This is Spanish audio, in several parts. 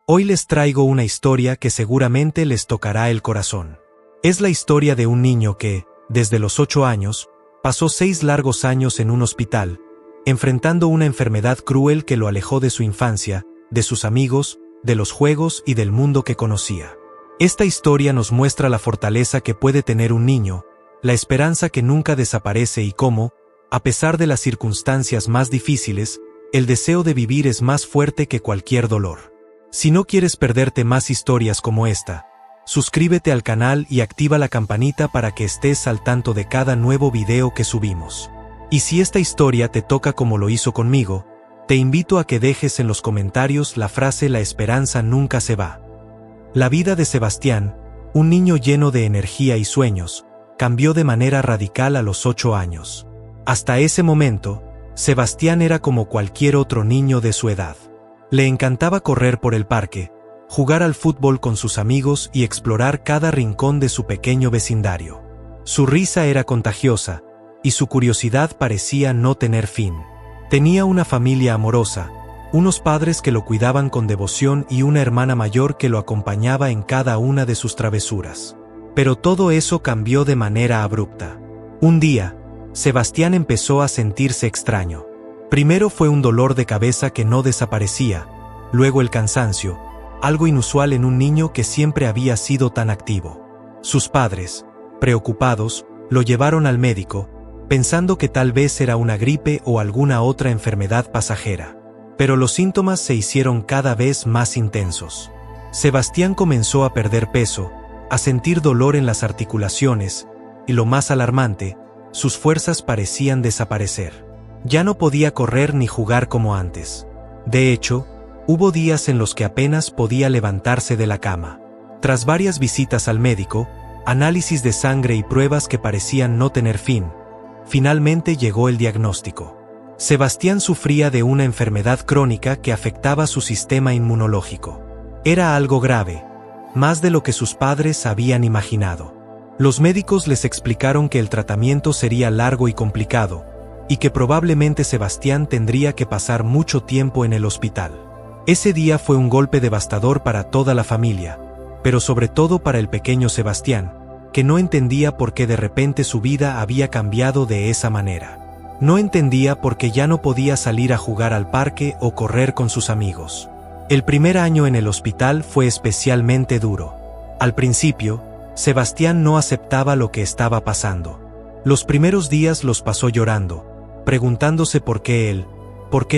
Hoy les traigo una historia que seguramente les tocará el corazón. Es la historia de un niño que, desde los 8 años, pasó 6 largos años en un hospital, enfrentando una enfermedad cruel que lo alejó de su infancia, de sus amigos, de los juegos y del mundo que conocía. Esta historia nos muestra la fortaleza que puede tener un niño, la esperanza que nunca desaparece y cómo, a pesar de las circunstancias más difíciles, el deseo de vivir es más fuerte que cualquier dolor. Si no quieres perderte más historias como esta, suscríbete al canal y activa la campanita para que estés al tanto de cada nuevo video que subimos. Y si esta historia te toca como lo hizo conmigo, te invito a que dejes en los comentarios la frase "La esperanza nunca se va". La vida de Sebastián, un niño lleno de energía y sueños, cambió de manera radical a los 8 años. Hasta ese momento, Sebastián era como cualquier otro niño de su edad. Le encantaba correr por el parque, jugar al fútbol con sus amigos y explorar cada rincón de su pequeño vecindario. Su risa era contagiosa, y su curiosidad parecía no tener fin. Tenía una familia amorosa, unos padres que lo cuidaban con devoción y una hermana mayor que lo acompañaba en cada una de sus travesuras. Pero todo eso cambió de manera abrupta. Un día, Sebastián empezó a sentirse extraño. Primero fue un dolor de cabeza que no desaparecía, luego el cansancio, algo inusual en un niño que siempre había sido tan activo. Sus padres, preocupados, lo llevaron al médico, pensando que tal vez era una gripe o alguna otra enfermedad pasajera. Pero los síntomas se hicieron cada vez más intensos. Sebastián comenzó a perder peso, a sentir dolor en las articulaciones, y lo más alarmante, sus fuerzas parecían desaparecer. Ya no podía correr ni jugar como antes. De hecho, hubo días en los que apenas podía levantarse de la cama. Tras varias visitas al médico, análisis de sangre y pruebas que parecían no tener fin, finalmente llegó el diagnóstico. Sebastián sufría de una enfermedad crónica que afectaba su sistema inmunológico. Era algo grave, más de lo que sus padres habían imaginado. Los médicos les explicaron que el tratamiento sería largo y complicado, y que probablemente Sebastián tendría que pasar mucho tiempo en el hospital. Ese día fue un golpe devastador para toda la familia, pero sobre todo para el pequeño Sebastián, que no entendía por qué de repente su vida había cambiado de esa manera. No entendía por qué ya no podía salir a jugar al parque o correr con sus amigos. El primer año en el hospital fue especialmente duro. Al principio, Sebastián no aceptaba lo que estaba pasando. Los primeros días los pasó llorando, preguntándose por qué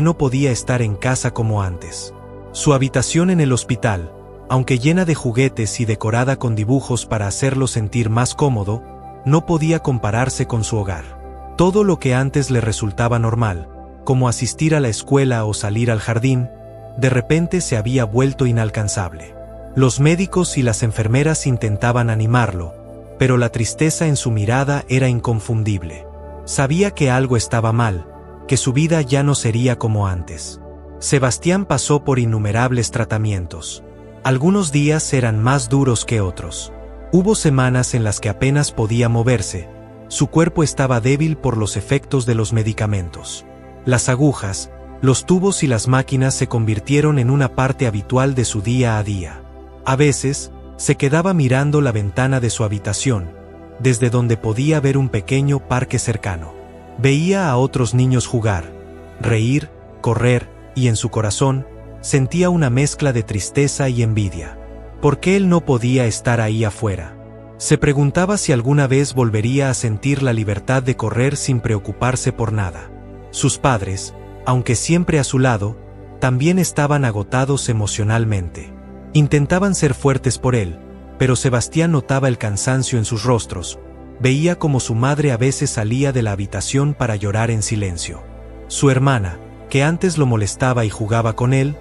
no podía estar en casa como antes. Su habitación en el hospital, aunque llena de juguetes y decorada con dibujos para hacerlo sentir más cómodo, no podía compararse con su hogar. Todo lo que antes le resultaba normal, como asistir a la escuela o salir al jardín, de repente se había vuelto inalcanzable. Los médicos y las enfermeras intentaban animarlo, pero la tristeza en su mirada era inconfundible. Sabía que algo estaba mal, que su vida ya no sería como antes. Sebastián pasó por innumerables tratamientos. Algunos días eran más duros que otros. Hubo semanas en las que apenas podía moverse. Su cuerpo estaba débil por los efectos de los medicamentos. Las agujas, los tubos y las máquinas se convirtieron en una parte habitual de su día a día. A veces, se quedaba mirando la ventana de su habitación, desde donde podía ver un pequeño parque cercano. Veía a otros niños jugar, reír, correr, y en su corazón, sentía una mezcla de tristeza y envidia. ¿Por qué él no podía estar ahí afuera? Se preguntaba si alguna vez volvería a sentir la libertad de correr sin preocuparse por nada. Sus padres, aunque siempre a su lado, también estaban agotados emocionalmente. Intentaban ser fuertes por él, pero Sebastián notaba el cansancio en sus rostros. Veía como su madre a veces salía de la habitación para llorar en silencio. Su hermana, que antes lo molestaba y jugaba con él,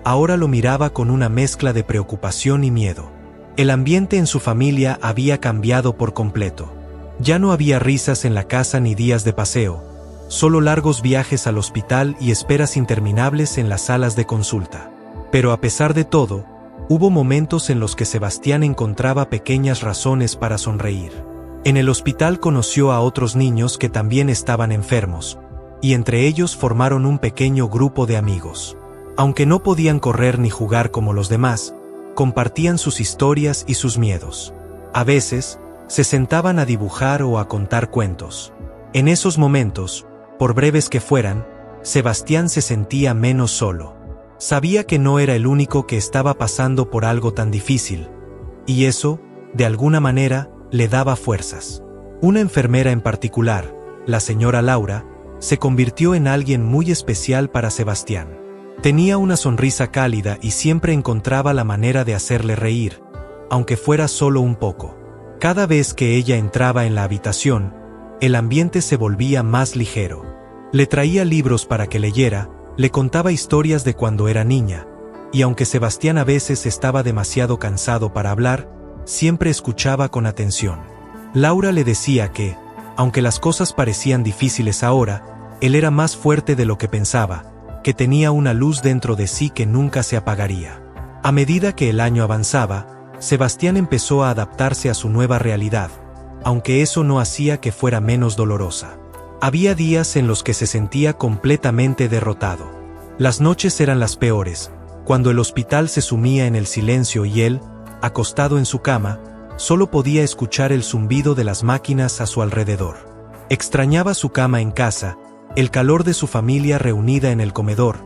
ahora lo miraba con una mezcla de preocupación y miedo. El ambiente en su familia había cambiado por completo. Ya no había risas en la casa ni días de paseo, solo largos viajes al hospital y esperas interminables en las salas de consulta. Pero a pesar de todo, hubo momentos en los que Sebastián encontraba pequeñas razones para sonreír. En el hospital conoció a otros niños que también estaban enfermos, y entre ellos formaron un pequeño grupo de amigos. Aunque no podían correr ni jugar como los demás, compartían sus historias y sus miedos. A veces, se sentaban a dibujar o a contar cuentos. En esos momentos, por breves que fueran, Sebastián se sentía menos solo. Sabía que no era el único que estaba pasando por algo tan difícil, y eso, de alguna manera, le daba fuerzas. Una enfermera en particular, la señora Laura, se convirtió en alguien muy especial para Sebastián. Tenía una sonrisa cálida y siempre encontraba la manera de hacerle reír, aunque fuera solo un poco. Cada vez que ella entraba en la habitación, el ambiente se volvía más ligero. Le traía libros para que leyera, le contaba historias de cuando era niña, y aunque Sebastián a veces estaba demasiado cansado para hablar, siempre escuchaba con atención. Laura le decía que, aunque las cosas parecían difíciles ahora, él era más fuerte de lo que pensaba, que tenía una luz dentro de sí que nunca se apagaría. A medida que el año avanzaba, Sebastián empezó a adaptarse a su nueva realidad, aunque eso no hacía que fuera menos dolorosa. Había días en los que se sentía completamente derrotado. Las noches eran las peores, cuando el hospital se sumía en el silencio y él, acostado en su cama, solo podía escuchar el zumbido de las máquinas a su alrededor. Extrañaba su cama en casa, el calor de su familia reunida en el comedor,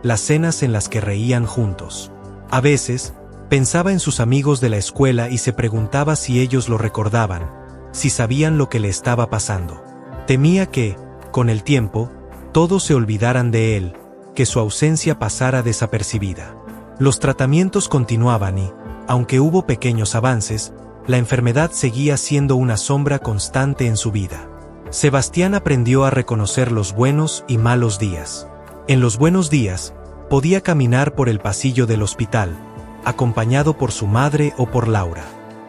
las cenas en las que reían juntos. A veces, pensaba en sus amigos de la escuela y se preguntaba si ellos lo recordaban, si sabían lo que le estaba pasando. Temía que, con el tiempo, todos se olvidaran de él, que su ausencia pasara desapercibida. Los tratamientos continuaban y, aunque hubo pequeños avances, la enfermedad seguía siendo una sombra constante en su vida. Sebastián aprendió a reconocer los buenos y malos días. En los buenos días, podía caminar por el pasillo del hospital, acompañado por su madre o por Laura.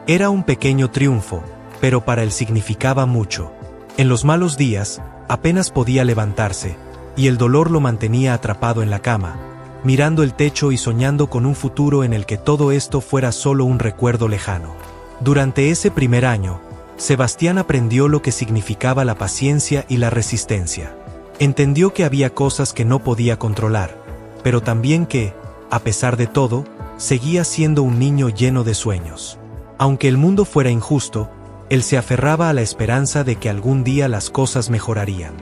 Era un pequeño triunfo, pero para él significaba mucho. En los malos días, apenas podía levantarse, y el dolor lo mantenía atrapado en la cama, mirando el techo y soñando con un futuro en el que todo esto fuera solo un recuerdo lejano. Durante ese primer año, Sebastián aprendió lo que significaba la paciencia y la resistencia. Entendió que había cosas que no podía controlar, pero también que, a pesar de todo, seguía siendo un niño lleno de sueños. Aunque el mundo fuera injusto, él se aferraba a la esperanza de que algún día las cosas mejorarían.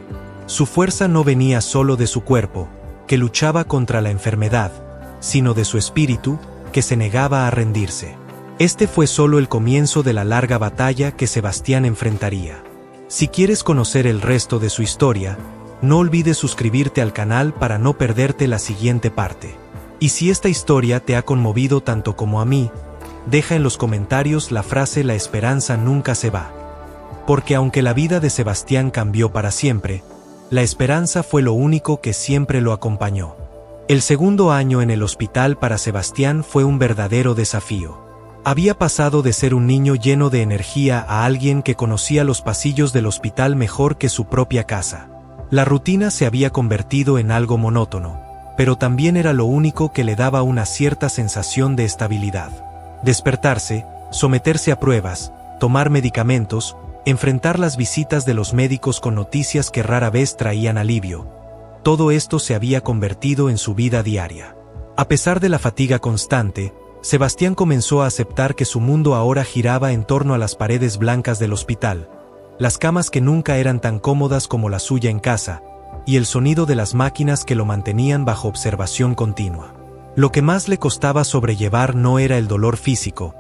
Su fuerza no venía solo de su cuerpo, que luchaba contra la enfermedad, sino de su espíritu, que se negaba a rendirse. Este fue solo el comienzo de la larga batalla que Sebastián enfrentaría. Si quieres conocer el resto de su historia, no olvides suscribirte al canal para no perderte la siguiente parte. Y si esta historia te ha conmovido tanto como a mí, deja en los comentarios la frase "La esperanza nunca se va". Porque aunque la vida de Sebastián cambió para siempre, la esperanza fue lo único que siempre lo acompañó. El segundo año en el hospital para Sebastián fue un verdadero desafío. Había pasado de ser un niño lleno de energía a alguien que conocía los pasillos del hospital mejor que su propia casa. La rutina se había convertido en algo monótono, pero también era lo único que le daba una cierta sensación de estabilidad. Despertarse, someterse a pruebas, tomar medicamentos, enfrentar las visitas de los médicos con noticias que rara vez traían alivio. Todo esto se había convertido en su vida diaria. A pesar de la fatiga constante, Sebastián comenzó a aceptar que su mundo ahora giraba en torno a las paredes blancas del hospital, las camas que nunca eran tan cómodas como la suya en casa, y el sonido de las máquinas que lo mantenían bajo observación continua. Lo que más le costaba sobrellevar no era el dolor físico,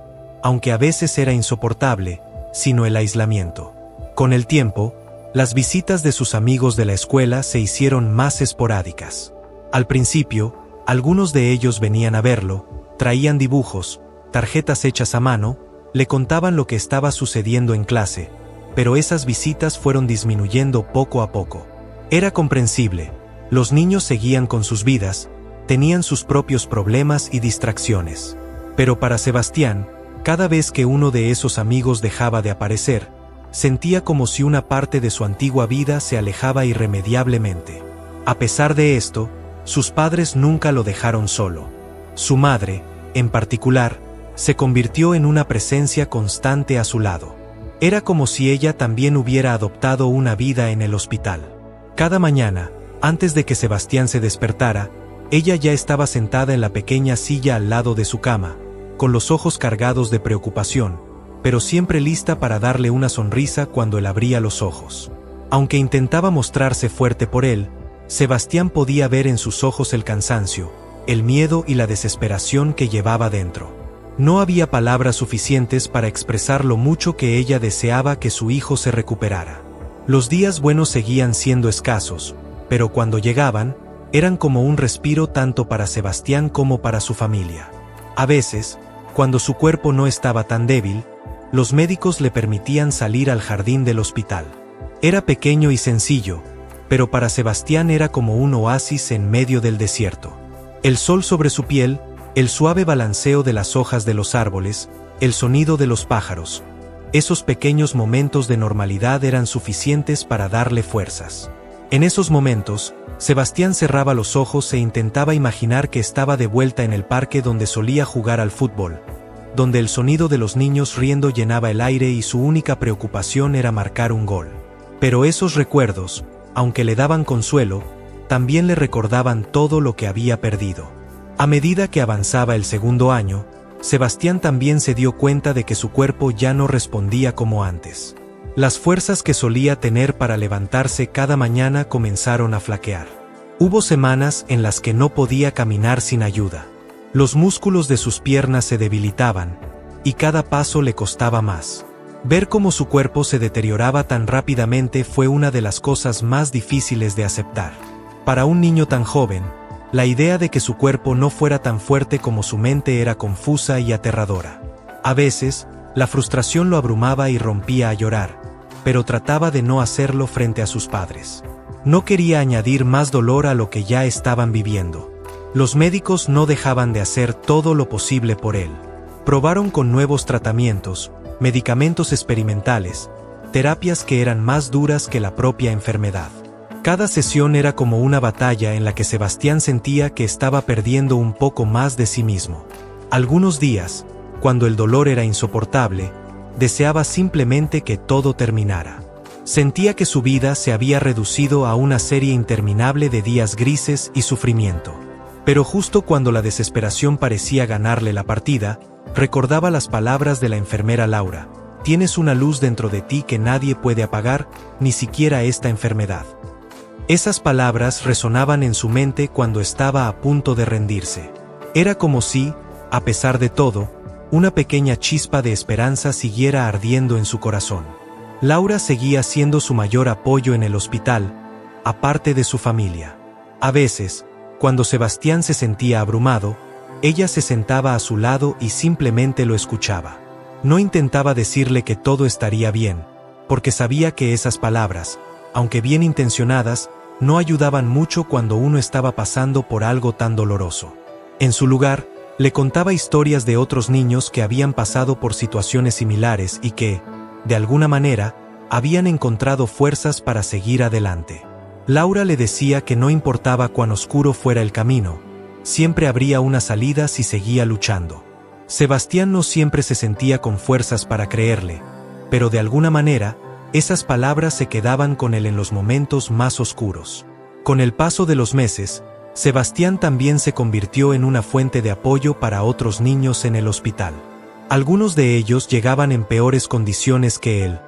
aunque a veces era insoportable, sino el aislamiento. Con el tiempo, las visitas de sus amigos de la escuela se hicieron más esporádicas. Al principio, algunos de ellos venían a verlo, traían dibujos, tarjetas hechas a mano, le contaban lo que estaba sucediendo en clase, pero esas visitas fueron disminuyendo poco a poco. Era comprensible, los niños seguían con sus vidas, tenían sus propios problemas y distracciones. Pero para Sebastián, cada vez que uno de esos amigos dejaba de aparecer, sentía como si una parte de su antigua vida se alejaba irremediablemente. A pesar de esto, sus padres nunca lo dejaron solo. Su madre, en particular, se convirtió en una presencia constante a su lado. Era como si ella también hubiera adoptado una vida en el hospital. Cada mañana, antes de que Sebastián se despertara, Ella ya estaba sentada en la pequeña silla al lado de su cama, con los ojos cargados de preocupación, pero siempre lista para darle una sonrisa cuando él abría los ojos. Aunque intentaba mostrarse fuerte por él, Sebastián podía ver en sus ojos el cansancio, el miedo y la desesperación que llevaba dentro. No había palabras suficientes para expresar lo mucho que ella deseaba que su hijo se recuperara. Los días buenos seguían siendo escasos, pero cuando llegaban, eran como un respiro tanto para Sebastián como para su familia. A veces, cuando su cuerpo no estaba tan débil, los médicos le permitían salir al jardín del hospital. Era pequeño y sencillo, pero para Sebastián era como un oasis en medio del desierto. El sol sobre su piel, el suave balanceo de las hojas de los árboles, el sonido de los pájaros. Esos pequeños momentos de normalidad eran suficientes para darle fuerzas. En esos momentos, Sebastián cerraba los ojos e intentaba imaginar que estaba de vuelta en el parque donde solía jugar al fútbol, donde el sonido de los niños riendo llenaba el aire y su única preocupación era marcar un gol. Pero esos recuerdos, aunque le daban consuelo, también le recordaban todo lo que había perdido. A medida que avanzaba el segundo año, Sebastián también se dio cuenta de que su cuerpo ya no respondía como antes. Las fuerzas que solía tener para levantarse cada mañana comenzaron a flaquear. Hubo semanas en las que no podía caminar sin ayuda. Los músculos de sus piernas se debilitaban, y cada paso le costaba más. Ver cómo su cuerpo se deterioraba tan rápidamente fue una de las cosas más difíciles de aceptar. Para un niño tan joven, la idea de que su cuerpo no fuera tan fuerte como su mente era confusa y aterradora. A veces, la frustración lo abrumaba y rompía a llorar, pero trataba de no hacerlo frente a sus padres. No quería añadir más dolor a lo que ya estaban viviendo. Los médicos no dejaban de hacer todo lo posible por él. Probaron con nuevos tratamientos, medicamentos experimentales, terapias que eran más duras que la propia enfermedad. Cada sesión era como una batalla en la que Sebastián sentía que estaba perdiendo un poco más de sí mismo. Algunos días, cuando el dolor era insoportable, deseaba simplemente que todo terminara. Sentía que su vida se había reducido a una serie interminable de días grises y sufrimiento. Pero justo cuando la desesperación parecía ganarle la partida, recordaba las palabras de la enfermera Laura: «Tienes una luz dentro de ti que nadie puede apagar, ni siquiera esta enfermedad». Esas palabras resonaban en su mente cuando estaba a punto de rendirse. Era como si, a pesar de todo, una pequeña chispa de esperanza siguiera ardiendo en su corazón. Laura seguía siendo su mayor apoyo en el hospital, aparte de su familia. A veces, cuando Sebastián se sentía abrumado, ella se sentaba a su lado y simplemente lo escuchaba. No intentaba decirle que todo estaría bien, porque sabía que esas palabras, aunque bien intencionadas, no ayudaban mucho cuando uno estaba pasando por algo tan doloroso. En su lugar, le contaba historias de otros niños que habían pasado por situaciones similares y que, de alguna manera, habían encontrado fuerzas para seguir adelante. Laura le decía que no importaba cuán oscuro fuera el camino, siempre habría una salida si seguía luchando. Sebastián no siempre se sentía con fuerzas para creerle, pero de alguna manera, esas palabras se quedaban con él en los momentos más oscuros. Con el paso de los meses, Sebastián también se convirtió en una fuente de apoyo para otros niños en el hospital. Algunos de ellos llegaban en peores condiciones que él,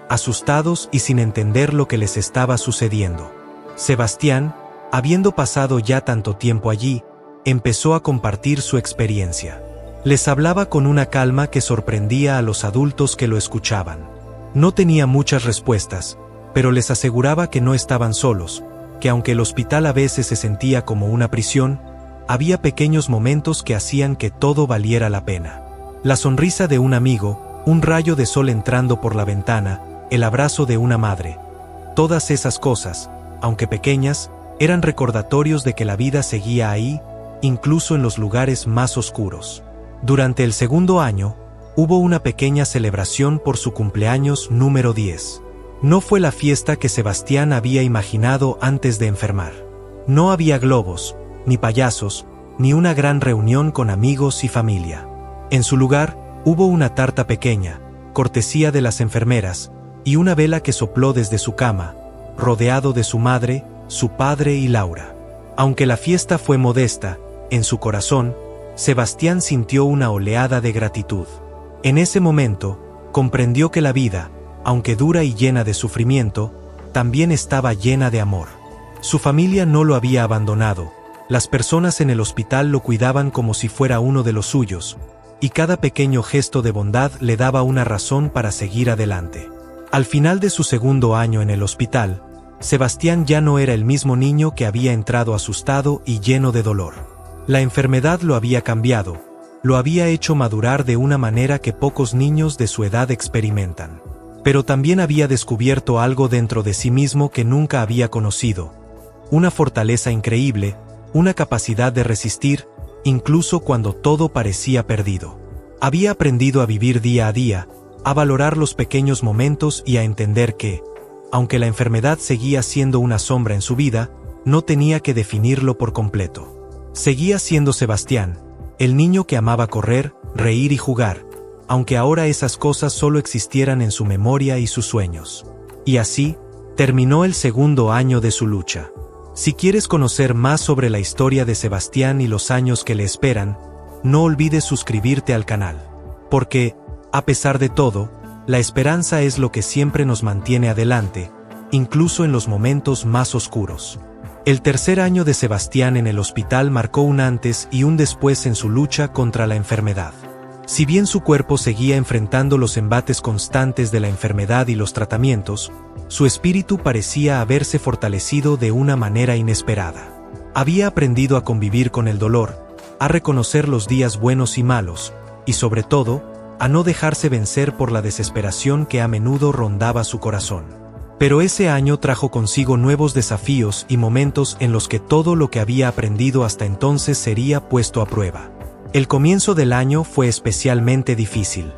asustados y sin entender lo que les estaba sucediendo. Sebastián, habiendo pasado ya tanto tiempo allí, empezó a compartir su experiencia. Les hablaba con una calma que sorprendía a los adultos que lo escuchaban. No tenía muchas respuestas, pero les aseguraba que no estaban solos, que aunque el hospital a veces se sentía como una prisión, había pequeños momentos que hacían que todo valiera la pena. La sonrisa de un amigo, un rayo de sol entrando por la ventana, el abrazo de una madre. Todas esas cosas, aunque pequeñas, eran recordatorios de que la vida seguía ahí, incluso en los lugares más oscuros. Durante el segundo año, hubo una pequeña celebración por su cumpleaños número 10. No fue la fiesta que Sebastián había imaginado antes de enfermar. No había globos, ni payasos, ni una gran reunión con amigos y familia. En su lugar, hubo una tarta pequeña, cortesía de las enfermeras, y una vela que sopló desde su cama, rodeado de su madre, su padre y Laura. Aunque la fiesta fue modesta, en su corazón, Sebastián sintió una oleada de gratitud. En ese momento, comprendió que la vida, aunque dura y llena de sufrimiento, también estaba llena de amor. Su familia no lo había abandonado, las personas en el hospital lo cuidaban como si fuera uno de los suyos, y cada pequeño gesto de bondad le daba una razón para seguir adelante. Al final de su segundo año en el hospital, Sebastián ya no era el mismo niño que había entrado asustado y lleno de dolor. La enfermedad lo había cambiado, lo había hecho madurar de una manera que pocos niños de su edad experimentan. Pero también había descubierto algo dentro de sí mismo que nunca había conocido. Una fortaleza increíble, una capacidad de resistir, incluso cuando todo parecía perdido. Había aprendido a vivir día a día, a valorar los pequeños momentos y a entender que, aunque la enfermedad seguía siendo una sombra en su vida, no tenía que definirlo por completo. Seguía siendo Sebastián, el niño que amaba correr, reír y jugar, aunque ahora esas cosas solo existieran en su memoria y sus sueños. Y así, terminó el segundo año de su lucha. Si quieres conocer más sobre la historia de Sebastián y los años que le esperan, no olvides suscribirte al canal. Porque, a pesar de todo, la esperanza es lo que siempre nos mantiene adelante, incluso en los momentos más oscuros. El tercer año de Sebastián en el hospital marcó un antes y un después en su lucha contra la enfermedad. Si bien su cuerpo seguía enfrentando los embates constantes de la enfermedad y los tratamientos, su espíritu parecía haberse fortalecido de una manera inesperada. Había aprendido a convivir con el dolor, a reconocer los días buenos y malos, y sobre todo, a no dejarse vencer por la desesperación que a menudo rondaba su corazón. Pero ese año trajo consigo nuevos desafíos y momentos en los que todo lo que había aprendido hasta entonces sería puesto a prueba. El comienzo del año fue especialmente difícil.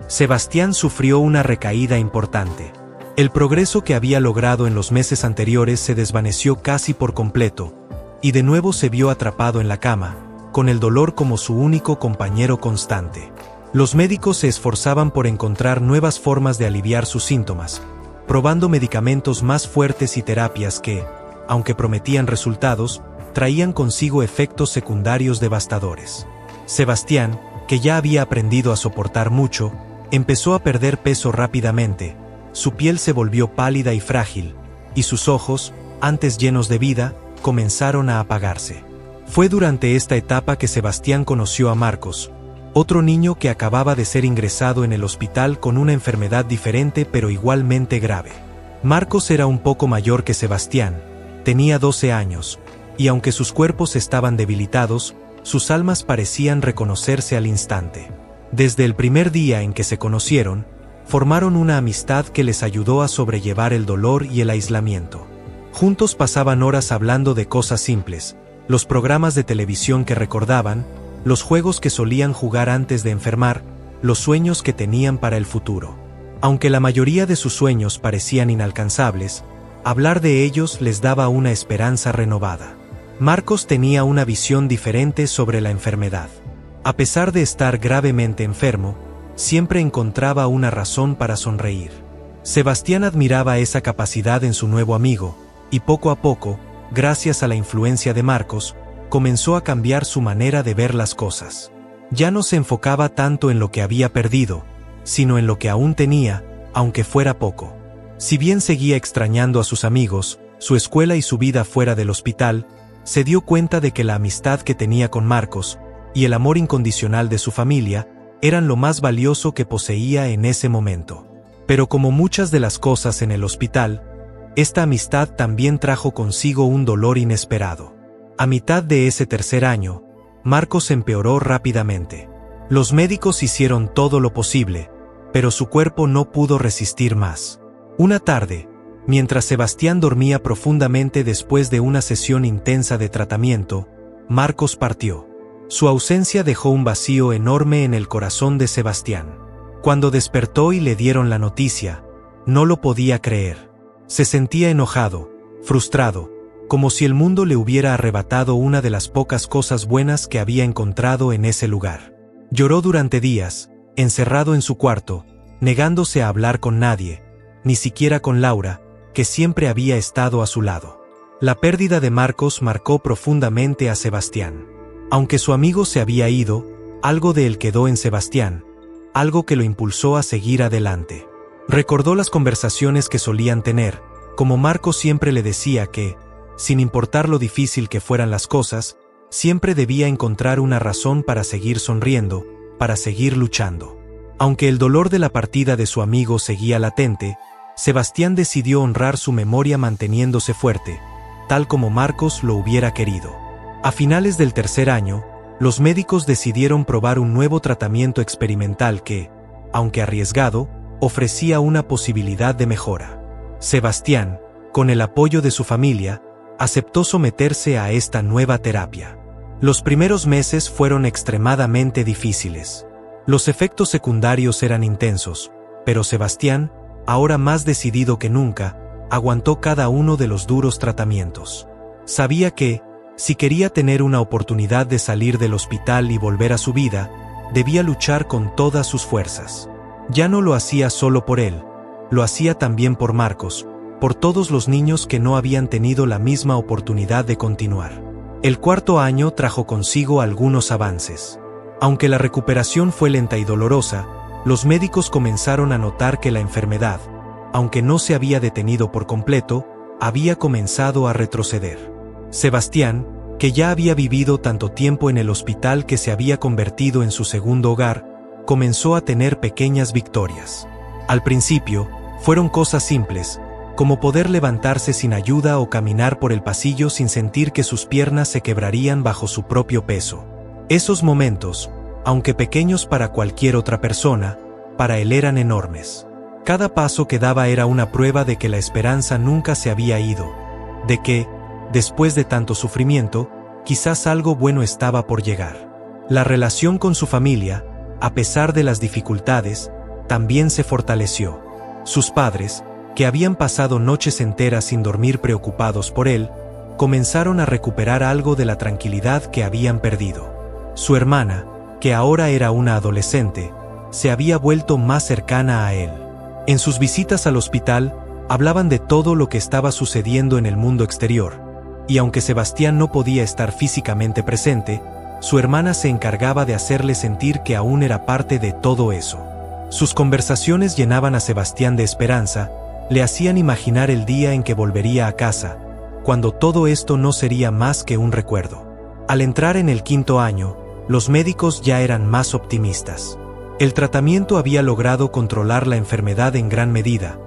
Sebastián sufrió una recaída importante. El progreso que había logrado en los meses anteriores se desvaneció casi por completo, y de nuevo se vio atrapado en la cama, con el dolor como su único compañero constante. Los médicos se esforzaban por encontrar nuevas formas de aliviar sus síntomas, probando medicamentos más fuertes y terapias que, aunque prometían resultados, traían consigo efectos secundarios devastadores. Sebastián, que ya había aprendido a soportar mucho, empezó a perder peso rápidamente, su piel se volvió pálida y frágil, y sus ojos, antes llenos de vida, comenzaron a apagarse. Fue durante esta etapa que Sebastián conoció a Marcos, otro niño que acababa de ser ingresado en el hospital con una enfermedad diferente pero igualmente grave. Marcos era un poco mayor que Sebastián, tenía 12 años, y aunque sus cuerpos estaban debilitados, sus almas parecían reconocerse al instante. Desde el primer día en que se conocieron, formaron una amistad que les ayudó a sobrellevar el dolor y el aislamiento. Juntos pasaban horas hablando de cosas simples, los programas de televisión que recordaban, los juegos que solían jugar antes de enfermar, los sueños que tenían para el futuro. Aunque la mayoría de sus sueños parecían inalcanzables, hablar de ellos les daba una esperanza renovada. Marcos tenía una visión diferente sobre la enfermedad. A pesar de estar gravemente enfermo, siempre encontraba una razón para sonreír. Sebastián admiraba esa capacidad en su nuevo amigo, y poco a poco, gracias a la influencia de Marcos, comenzó a cambiar su manera de ver las cosas. Ya no se enfocaba tanto en lo que había perdido, sino en lo que aún tenía, aunque fuera poco. Si bien seguía extrañando a sus amigos, su escuela y su vida fuera del hospital, se dio cuenta de que la amistad que tenía con Marcos, y el amor incondicional de su familia, eran lo más valioso que poseía en ese momento. Pero como muchas de las cosas en el hospital, esta amistad también trajo consigo un dolor inesperado. A mitad de ese tercer año, Marcos empeoró rápidamente. Los médicos hicieron todo lo posible, pero su cuerpo no pudo resistir más. Una tarde, mientras Sebastián dormía profundamente después de una sesión intensa de tratamiento, Marcos partió. Su ausencia dejó un vacío enorme en el corazón de Sebastián. Cuando despertó y le dieron la noticia, no lo podía creer. Se sentía enojado, frustrado, como si el mundo le hubiera arrebatado una de las pocas cosas buenas que había encontrado en ese lugar. Lloró durante días, encerrado en su cuarto, negándose a hablar con nadie, ni siquiera con Laura, que siempre había estado a su lado. La pérdida de Marcos marcó profundamente a Sebastián. Aunque su amigo se había ido, algo de él quedó en Sebastián, algo que lo impulsó a seguir adelante. Recordó las conversaciones que solían tener, como Marcos siempre le decía que, sin importar lo difícil que fueran las cosas, siempre debía encontrar una razón para seguir sonriendo, para seguir luchando. Aunque el dolor de la partida de su amigo seguía latente, Sebastián decidió honrar su memoria manteniéndose fuerte, tal como Marcos lo hubiera querido. A finales del tercer año, los médicos decidieron probar un nuevo tratamiento experimental que, aunque arriesgado, ofrecía una posibilidad de mejora. Sebastián, con el apoyo de su familia, aceptó someterse a esta nueva terapia. Los primeros meses fueron extremadamente difíciles. Los efectos secundarios eran intensos, pero Sebastián, ahora más decidido que nunca, aguantó cada uno de los duros tratamientos. Sabía que, si quería tener una oportunidad de salir del hospital y volver a su vida, debía luchar con todas sus fuerzas. Ya no lo hacía solo por él, lo hacía también por Marcos, por todos los niños que no habían tenido la misma oportunidad de continuar. El cuarto año trajo consigo algunos avances. Aunque la recuperación fue lenta y dolorosa, los médicos comenzaron a notar que la enfermedad, aunque no se había detenido por completo, había comenzado a retroceder. Sebastián, que ya había vivido tanto tiempo en el hospital que se había convertido en su segundo hogar, comenzó a tener pequeñas victorias. Al principio, fueron cosas simples, como poder levantarse sin ayuda o caminar por el pasillo sin sentir que sus piernas se quebrarían bajo su propio peso. Esos momentos, aunque pequeños para cualquier otra persona, para él eran enormes. Cada paso que daba era una prueba de que la esperanza nunca se había ido, de que, después de tanto sufrimiento, quizás algo bueno estaba por llegar. La relación con su familia, a pesar de las dificultades, también se fortaleció. Sus padres, que habían pasado noches enteras sin dormir preocupados por él, comenzaron a recuperar algo de la tranquilidad que habían perdido. Su hermana, que ahora era una adolescente, se había vuelto más cercana a él. En sus visitas al hospital, hablaban de todo lo que estaba sucediendo en el mundo exterior, y aunque Sebastián no podía estar físicamente presente, su hermana se encargaba de hacerle sentir que aún era parte de todo eso. Sus conversaciones llenaban a Sebastián de esperanza, le hacían imaginar el día en que volvería a casa, cuando todo esto no sería más que un recuerdo. Al entrar en el quinto año, los médicos ya eran más optimistas. El tratamiento había logrado controlar la enfermedad en gran medida,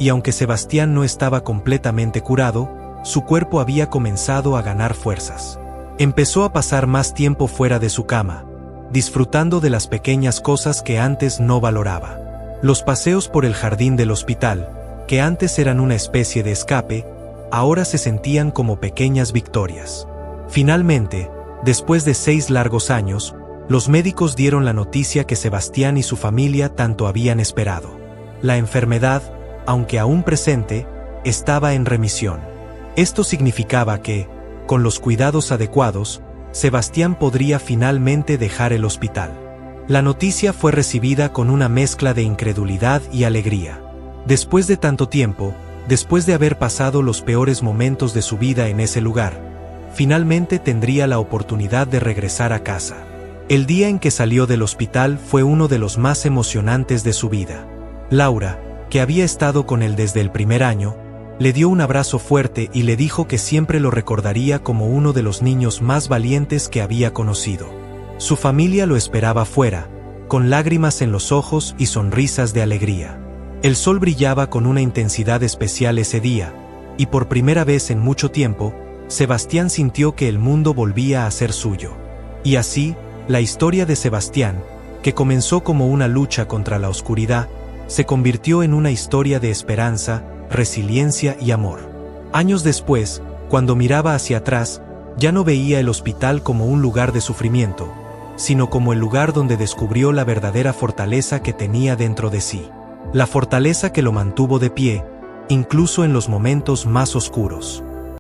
y aunque Sebastián no estaba completamente curado, su cuerpo había comenzado a ganar fuerzas. Empezó a pasar más tiempo fuera de su cama, disfrutando de las pequeñas cosas que antes no valoraba. Los paseos por el jardín del hospital, que antes eran una especie de escape, ahora se sentían como pequeñas victorias. Finalmente, después de 6 largos años, los médicos dieron la noticia que Sebastián y su familia tanto habían esperado. La enfermedad, aunque aún presente, estaba en remisión. Esto significaba que, con los cuidados adecuados, Sebastián podría finalmente dejar el hospital. La noticia fue recibida con una mezcla de incredulidad y alegría. Después de tanto tiempo, después de haber pasado los peores momentos de su vida en ese lugar, finalmente tendría la oportunidad de regresar a casa. El día en que salió del hospital fue uno de los más emocionantes de su vida. Laura, que había estado con él desde el primer año, le dio un abrazo fuerte y le dijo que siempre lo recordaría como uno de los niños más valientes que había conocido. Su familia lo esperaba fuera, con lágrimas en los ojos y sonrisas de alegría. El sol brillaba con una intensidad especial ese día, y por primera vez en mucho tiempo, Sebastián sintió que el mundo volvía a ser suyo. Y así, la historia de Sebastián, que comenzó como una lucha contra la oscuridad, se convirtió en una historia de esperanza, resiliencia y amor. Años después, cuando miraba hacia atrás, ya no veía el hospital como un lugar de sufrimiento, sino como el lugar donde descubrió la verdadera fortaleza que tenía dentro de sí. La fortaleza que lo mantuvo de pie, incluso en los momentos más oscuros.